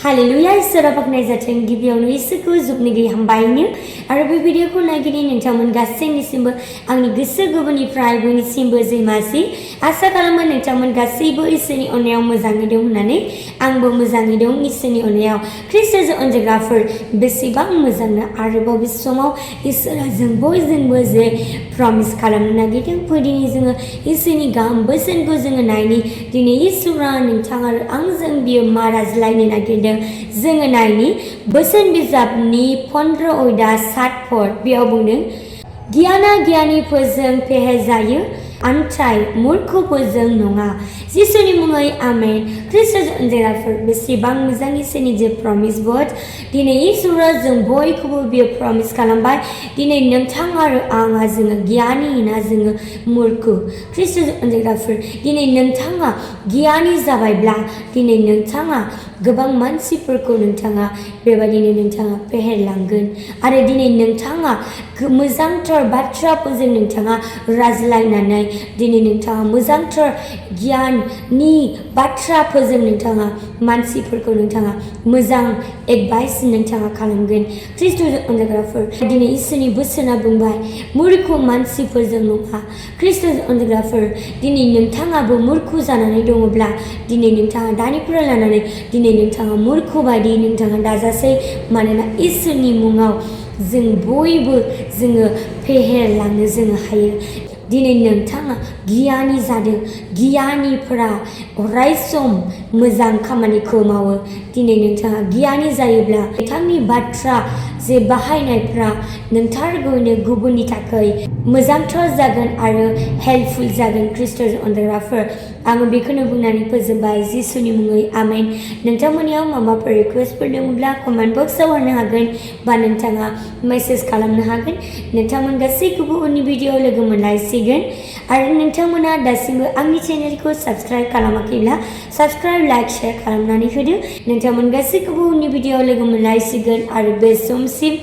hallelujah इसोरा बाखनाय जाथों गिबियावनो इसोरखौ जुगनि हामबायनो आरो बे भिडिअखौ नागिरनाय नोंथांमोन गासैनिसिमबो आंनि गोसो गोरबोनिफ्राय बयनिसिमबो जैमासि आसा खालामो नोंथांमोन गासैबो इसोरनि अननायाव मोजाङै दं होननानै आंबो मोजाङै दं इसोरनि अननायाव ख्रिस्ट'जों अनजाग्राफोर बेसेबां मोजांनो आरोबाव बे समाव इसोरा जों बयजोंबो जे प्रमिस खालामनो नागिरदों दिनै जोङो इसोरनि गाहाम बोसोनखौ जोङो नायनि दिनै इसोरा नोंथां आरो आंजों बियो मा रायज्लायनो नागिरदों जोङो नायनि बोसोन बिजाबनि 15 अयदा 7 पद बेयाव बुंदों गियाना गियानिफोरजों फेहेरजायो नाथाय मूर्खफोरजों नङा जिसुनि मुङै आमेन ख्रिस्ट'जों अनजाग्राफोर बेसेबां मोजां इसोरनि जे प्रमिस वर्ड दिनै इसोरा जों बयखौबो बियो प्रमिस खालामबाय दिनै नोंथां आरो आंहा जोङो गियानि ना जोङो मूर्ख ख्रिस्ट'जों अनजाग्राफोर दिनै नोंथाङा गियानि जाबायब्ला दिनै नोंथाङा गोबां मानसिफोरखौ नोंथाङा बेबायदिनो नोंथाङा फेहेरलांगोन आरो दिनै नोंथाङा मोजांथार बाथ्राफोरजों नोंथाङा रायज्लायनानै दिनै नोंथाङा मोजांथार गियाननि बाथ्राफोरजों नोंथाङा मानसिफोरखौ नोंथाङा मोजां एडभाइस नोंथाङा खालामगोन ख्रिस्ट'जों अनजाग्राफोर दिनै इसोरनि बोसोना बुंबाय मूर्ख मानसिफोरजों नङा ख्रिस्ट'जों अनजाग्राफोर दिनै नोंथाङाबो मूर्ख जानानै दङब्ला दिनै नोंथाङा दानिफ्राय लानानै दिनै नोंथाङा मूर्ख बायदि नोंथाङा दाजासै मानोना इसोरनि मुङाव जों बयबो जोङो फेहेरलांनो जोङो हायो दिनै नोंथाङा गियानि जादों गियानिफोरा अरायसम मोजां खामानिखौ मावो दिनै नोंथाङा गियानि जायोब्ला नोंथांनि बाथ्रा जे बाहायनायफ्रा नोंथारगौनो गुबुननि थाखाय मोजांथार जागोन आरो हेल्पफुल जागोन ख्रिस्ट'जों अनजाग्राफोर आङो बेखौनो बुंनानै फोजोबबाय जिसुनि मुङै आमेन नोंथांमोननियाव माबाफोर रिक्वेस्टफोर दङब्ला कमेन्ट बक्सआव हरनो हागोन बा नोंथाङा मेसेज खालामनो हागोन नोंथांमोन गासैखौबो उननि भिडिअ लोगो मोनलायसिगोन आरो नोंथांमोना दासिमबो आंनि चेनेलखौ साबस्क्राइब खालामाखैब्ला साबस्क्राइब लाइक शेयार खालामनानै होदो नोंथांमोन गासैखौबो उननि भिडिअ लोगो मोनलायसिगोन आरो बे समसिम